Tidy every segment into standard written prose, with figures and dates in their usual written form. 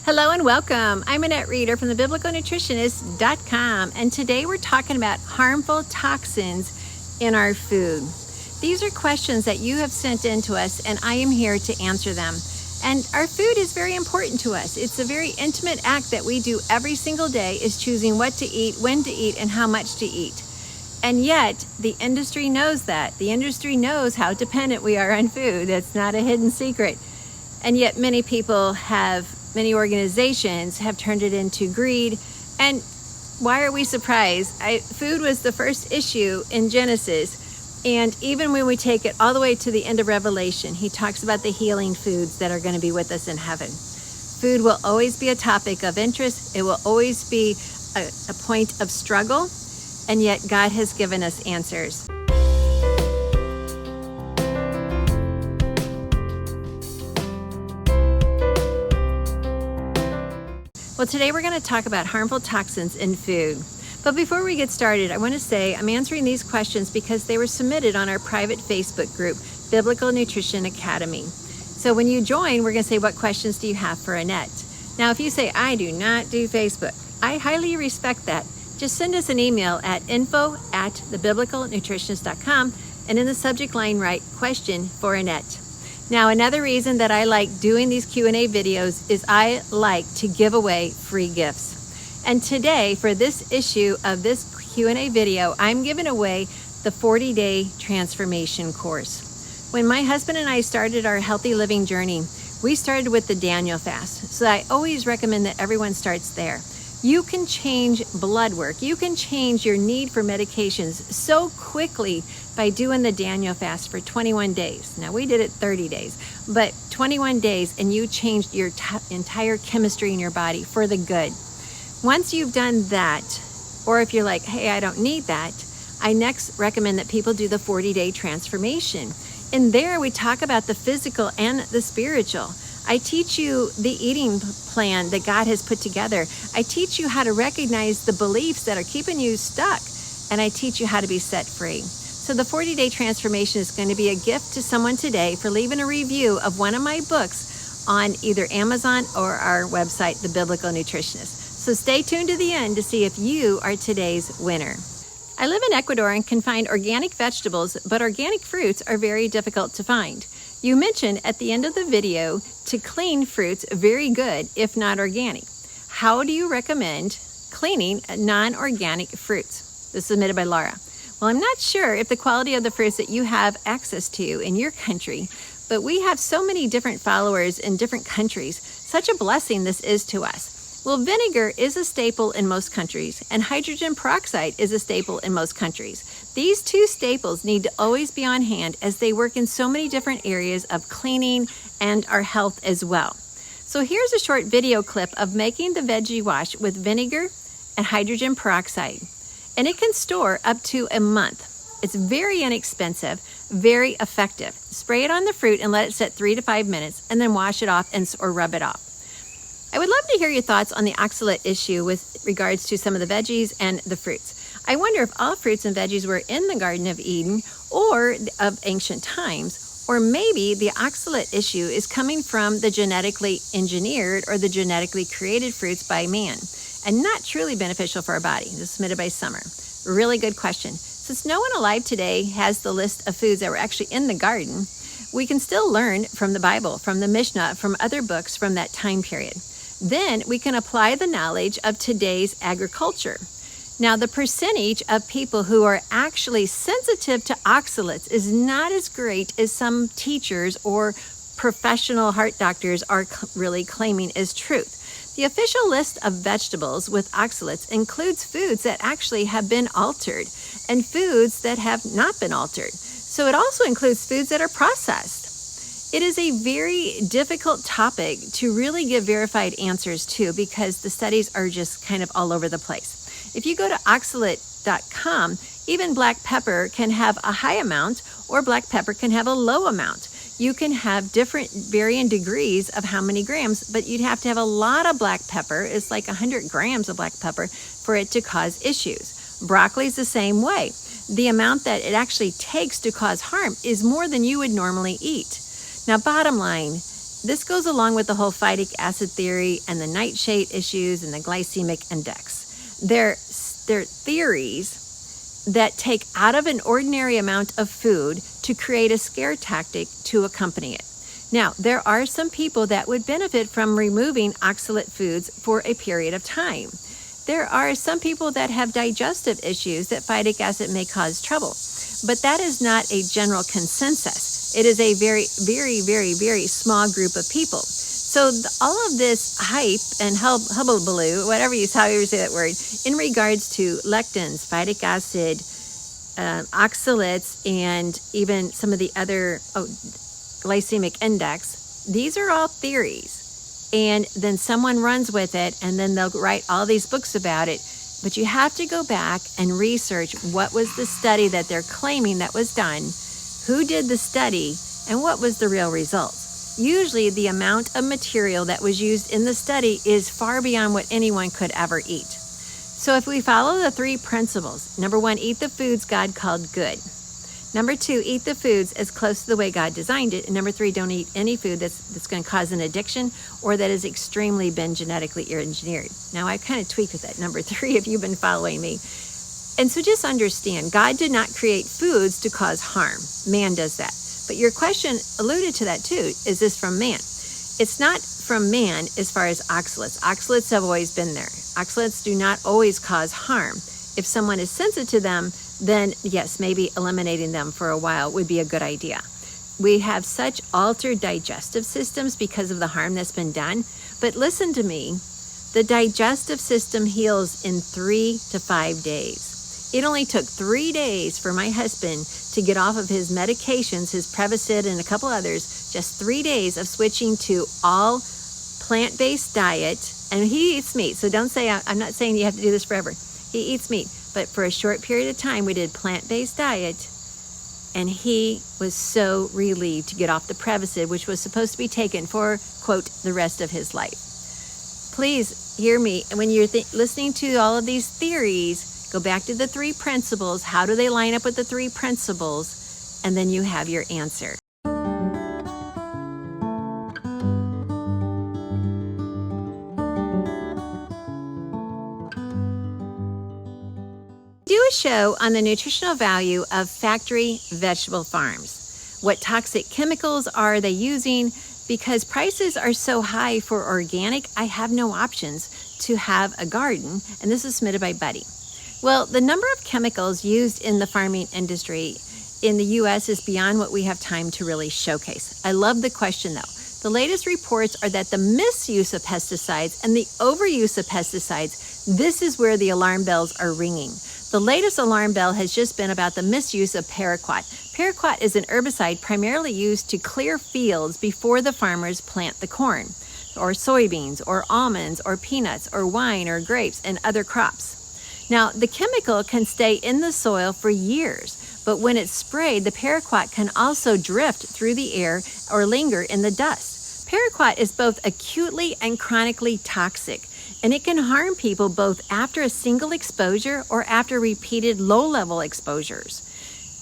Hello and welcome. I'm Annette Reader from thebiblicalnutritionist.com, and today we're talking about harmful toxins in our food. These are questions that you have sent in to us, and I am here to answer them. And our food is very important to us. It's a very intimate act that we do every single day, is choosing what to eat, when to eat, and how much to eat. And yet, the industry knows that. The industry knows how dependent we are on food. That's not a hidden secret. And yet many organizations have turned it into greed. And why are we surprised? Food was the first issue in Genesis. And even when we take it all the way to the end of Revelation, he talks about the healing foods that are going to be with us in heaven. Food will always be a topic of interest. It will always be a point of struggle. And yet God has given us answers. Well, today we're going to talk about harmful toxins in food. But before we get started, I want to say I'm answering these questions because they were submitted on our private Facebook group, Biblical Nutrition Academy. So when you join, we're going to say, what questions do you have for Annette? Now, if you say, I do not do Facebook, I highly respect that. Just send us an email at info@thebiblicalnutritionist.com and in the subject line write question for Annette. Now, another reason that I like doing these Q&A videos is I like to give away free gifts. And today, for this issue of this Q&A video, I'm giving away the 40-day transformation course. When my husband and I started our healthy living journey, we started with the Daniel fast. So I always recommend that everyone starts there. You can change blood work. You can change your need for medications so quickly by doing the Daniel fast for 21 days. Now, we did it 30 days, but 21 days, and you changed your entire chemistry in your body for the good. Once you've done that, or if you're like, hey, I don't need that, I next recommend that people do the 40-day transformation. In there, we talk about the physical and the spiritual. I teach you the eating plan that God has put together. I teach you how to recognize the beliefs that are keeping you stuck, and I teach you how to be set free. So the 40-day transformation is going to be a gift to someone today for leaving a review of one of my books on either Amazon or our website, The Biblical Nutritionist. So stay tuned to the end to see if you are today's winner. I live in Ecuador and can find organic vegetables, but organic fruits are very difficult to find. You mentioned at the end of the video to clean fruits very good, if not organic. How do you recommend cleaning non-organic fruits? This is submitted by Laura. Well, I'm not sure if the quality of the fruits that you have access to in your country, but we have so many different followers in different countries. Such a blessing this is to us. Well, vinegar is a staple in most countries, and hydrogen peroxide is a staple in most countries. These two staples need to always be on hand as they work in so many different areas of cleaning and our health as well. So here's a short video clip of making the veggie wash with vinegar and hydrogen peroxide. And it can store up to a month. It's very inexpensive, very effective. Spray it on the fruit and let it sit 3 to 5 minutes, and then wash it off or rub it off. I would love to hear your thoughts on the oxalate issue with regards to some of the veggies and the fruits. I wonder if all fruits and veggies were in the Garden of Eden or of ancient times, or maybe the oxalate issue is coming from the genetically engineered or the genetically created fruits by man and not truly beneficial for our body. This is submitted by Summer. Really good question. Since no one alive today has the list of foods that were actually in the garden, we can still learn from the Bible, from the Mishnah, from other books from that time period. Then we can apply the knowledge of today's agriculture. Now, the percentage of people who are actually sensitive to oxalates is not as great as some teachers or professional heart doctors are really claiming is truth. The official list of vegetables with oxalates includes foods that actually have been altered and foods that have not been altered. So it also includes foods that are processed. It is a very difficult topic to really give verified answers to because the studies are just kind of all over the place. If you go to oxalate.com, even black pepper can have a high amount or black pepper can have a low amount. You can have different varying degrees of how many grams, but you'd have to have a lot of black pepper. It's like 100 grams of black pepper for it to cause issues. Broccoli is the same way. The amount that it actually takes to cause harm is more than you would normally eat. Now, bottom line, this goes along with the whole phytic acid theory and the nightshade issues and the glycemic index. They're theories that take out of an ordinary amount of food to create a scare tactic to accompany it. Now, there are some people that would benefit from removing oxalate foods for a period of time. There are some people that have digestive issues that phytic acid may cause trouble, but that is not a general consensus. It is a very, very, very, very small group of people. So all of this hype and hubbubaloo, however you say that word, in regards to lectins, phytic acid, oxalates, and even some of the other glycemic index, these are all theories. And then someone runs with it, and then they'll write all these books about it. But you have to go back and research what was the study that they're claiming that was done, who did the study, and what was the real results. Usually the amount of material that was used in the study is far beyond what anyone could ever eat. So if we follow the 3 principles, number 1, eat the foods God called good. Number 2, eat the foods as close to the way God designed it. And number 3, don't eat any food that's going to cause an addiction or that has extremely been genetically engineered. Now, I kind of tweaked with that. Number 3, if you've been following me. And so just understand, God did not create foods to cause harm. Man does that. But your question alluded to that too. Is this from man? It's not from man as far as oxalates. Oxalates have always been there. Oxalates do not always cause harm. If someone is sensitive to them, then yes, maybe eliminating them for a while would be a good idea. We have such altered digestive systems because of the harm that's been done. But listen to me, the digestive system heals in 3 to 5 days. It only took 3 days for my husband to get off of his medications, his Prevacid and a couple others, just 3 days of switching to all plant-based diet. And he eats meat, so don't say, I'm not saying you have to do this forever. He eats meat. But for a short period of time, we did plant-based diet, and he was so relieved to get off the Prevacid, which was supposed to be taken for, quote, the rest of his life. Please hear me. And when you're listening to all of these theories, go back to the 3 principles. How do they line up with the 3 principles? And then you have your answer. Do a show on the nutritional value of factory vegetable farms. What toxic chemicals are they using? Because prices are so high for organic, I have no options to have a garden, and this is submitted by Buddy. Well, the number of chemicals used in the farming industry in the U.S. is beyond what we have time to really showcase. I love the question though. The latest reports are that the misuse of pesticides and the overuse of pesticides, this is where the alarm bells are ringing. The latest alarm bell has just been about the misuse of paraquat. Paraquat is an herbicide primarily used to clear fields before the farmers plant the corn, or soybeans, or almonds, or peanuts, or wine, or grapes, and other crops. Now, the chemical can stay in the soil for years, but when it's sprayed, the paraquat can also drift through the air or linger in the dust. Paraquat is both acutely and chronically toxic, and it can harm people both after a single exposure or after repeated low-level exposures.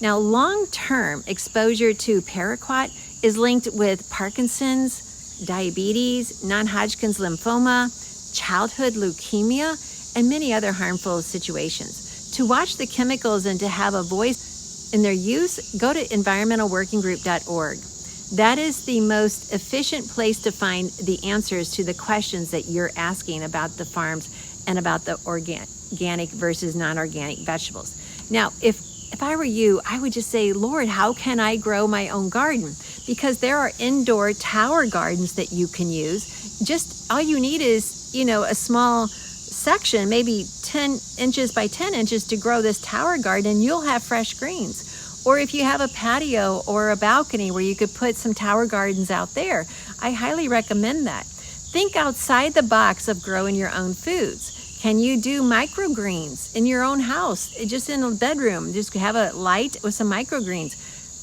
Now, long-term exposure to paraquat is linked with Parkinson's, diabetes, non-Hodgkin's lymphoma, childhood leukemia, and many other harmful situations. To watch the chemicals and to have a voice in their use, go to environmentalworkinggroup.org. That is the most efficient place to find the answers to the questions that you're asking about the farms and about the organic versus non-organic vegetables. Now, if I were you, I would just say, Lord, how can I grow my own garden? Because there are indoor tower gardens that you can use. Just all you need is, a small section, maybe 10 inches by 10 inches to grow this tower garden, and you'll have fresh greens. Or if you have a patio or a balcony where you could put some tower gardens out there, I highly recommend that. Think outside the box of growing your own foods. Can you do microgreens in your own house, just in a bedroom? Just have a light with some microgreens.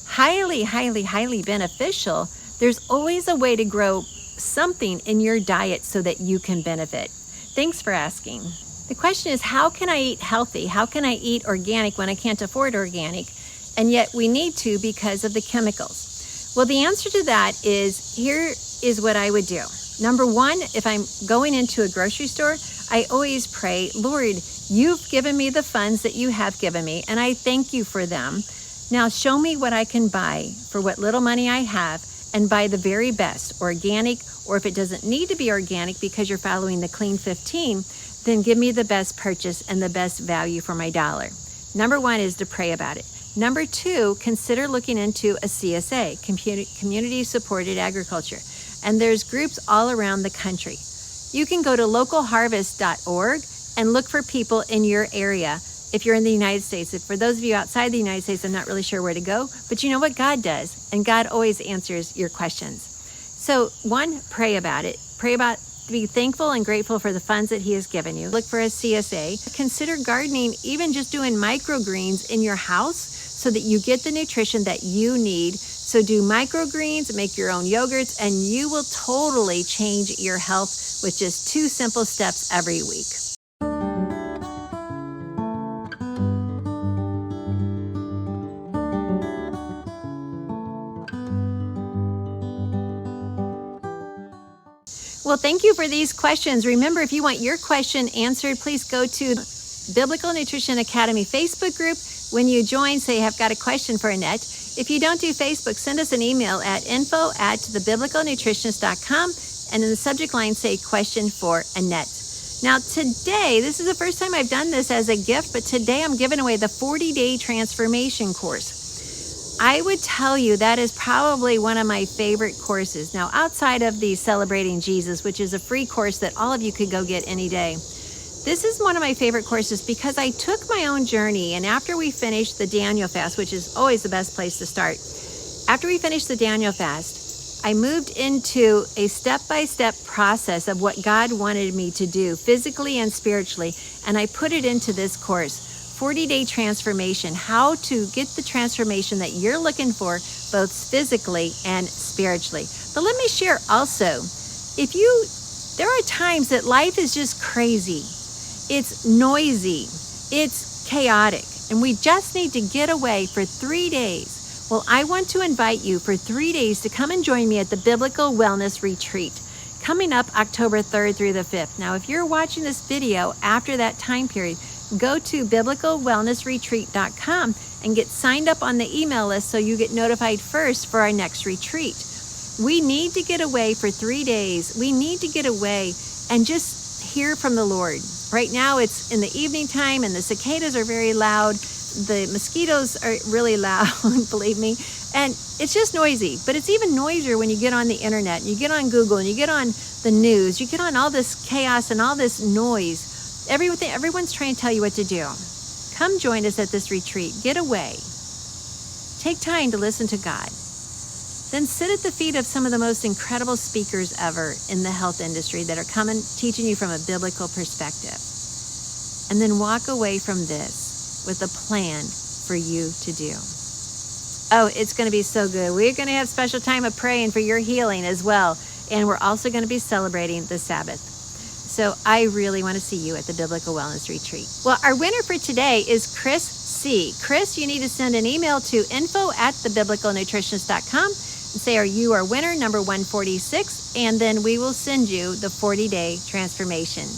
Highly, highly, highly beneficial. There's always a way to grow something in your diet so that you can benefit. Thanks for asking. The question is, how can I eat healthy? How can I eat organic when I can't afford organic? And yet we need to because of the chemicals. Well, the answer to that is, here is what I would do. Number one, if I'm going into a grocery store, I always pray, Lord, you've given me the funds that you have given me, and I thank you for them. Now show me what I can buy for what little money I have, and buy the very best, organic, or if it doesn't need to be organic because you're following the Clean 15, then give me the best purchase and the best value for my dollar. Number one is to pray about it. Number two, consider looking into a CSA, Community Supported Agriculture. And there's groups all around the country. You can go to localharvest.org and look for people in your area if you're in the United States. If for those of you outside the United States, I'm not really sure where to go, but you know what? God does, and God always answers your questions. So one, pray about it. Be thankful and grateful for the funds that He has given you. Look for a CSA. Consider gardening, even just doing microgreens in your house so that you get the nutrition that you need. So do microgreens, make your own yogurts, and you will totally change your health with just 2 simple steps every week. Well, thank you for these questions. Remember, if you want your question answered, please go to Biblical Nutrition Academy Facebook group. When you join, say, I've got a question for Annette. If you don't do Facebook, send us an email at info@thebiblicalnutritionist.com, and in the subject line, say, question for Annette. Now today, this is the first time I've done this as a gift, but today I'm giving away the 40-day transformation course. I would tell you that is probably one of my favorite courses. Now, outside of the Celebrating Jesus, which is a free course that all of you could go get any day, this is one of my favorite courses because I took my own journey, and after we finished the Daniel fast, which is always the best place to start, after we finished the Daniel fast, I moved into a step-by-step process of what God wanted me to do physically and spiritually, and I put it into this course. 40-day transformation, how to get the transformation that you're looking for, both physically and spiritually. But let me share also, there are times that life is just crazy. It's noisy, it's chaotic, and we just need to get away for 3 days. Well, I want to invite you for 3 days to come and join me at the Biblical Wellness Retreat, coming up October 3rd through the 5th. Now, if you're watching this video after that time period, go to biblicalwellnessretreat.com and get signed up on the email list so you get notified first for our next retreat. We need to get away for 3 days. We need to get away and just hear from the Lord. Right now it's in the evening time and the cicadas are very loud. The mosquitoes are really loud, believe me. And it's just noisy, but it's even noisier when you get on the internet, and you get on Google, and you get on the news, you get on all this chaos and all this noise. Everyone's trying to tell you what to do. Come join us at this retreat. Get away. Take time to listen to God. Then sit at the feet of some of the most incredible speakers ever in the health industry that are coming, teaching you from a biblical perspective. And then walk away from this with a plan for you to do. Oh, it's going to be so good. We're going to have special time of praying for your healing as well. And we're also going to be celebrating the Sabbath. So I really want to see you at the Biblical Wellness Retreat. Well, our winner for today is Chris C. Chris, you need to send an email to info@thebiblicalnutritionist.com and say, are you our winner, number 146? And then we will send you the 40-day transformation.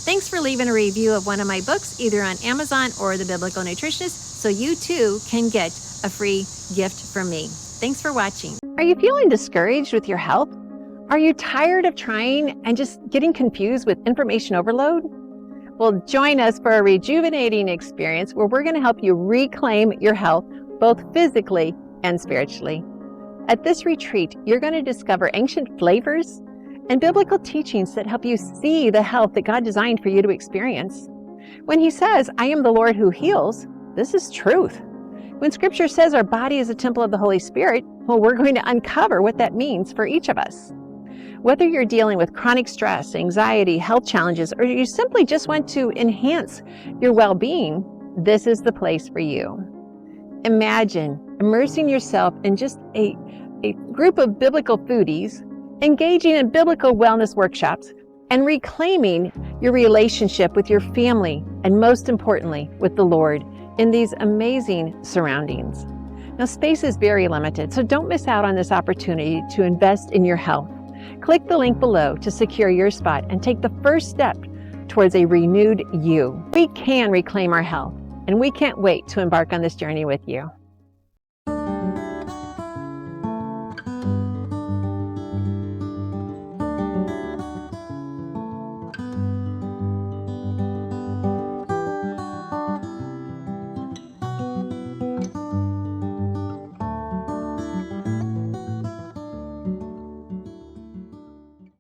Thanks for leaving a review of one of my books, either on Amazon or the Biblical Nutritionist, so you too can get a free gift from me. Thanks for watching. Are you feeling discouraged with your health? Are you tired of trying and just getting confused with information overload? Well, join us for a rejuvenating experience where we're going to help you reclaim your health, both physically and spiritually. At this retreat, you're going to discover ancient flavors and biblical teachings that help you see the health that God designed for you to experience. When He says, I am the Lord who heals, this is truth. When Scripture says our body is a temple of the Holy Spirit, well, we're going to uncover what that means for each of us. Whether you're dealing with chronic stress, anxiety, health challenges, or you simply just want to enhance your well-being, this is the place for you. Imagine immersing yourself in just a group of biblical foodies, engaging in biblical wellness workshops, and reclaiming your relationship with your family, and most importantly, with the Lord in these amazing surroundings. Now, space is very limited, so don't miss out on this opportunity to invest in your health. Click the link below to secure your spot and take the first step towards a renewed you. We can reclaim our health, and we can't wait to embark on this journey with you.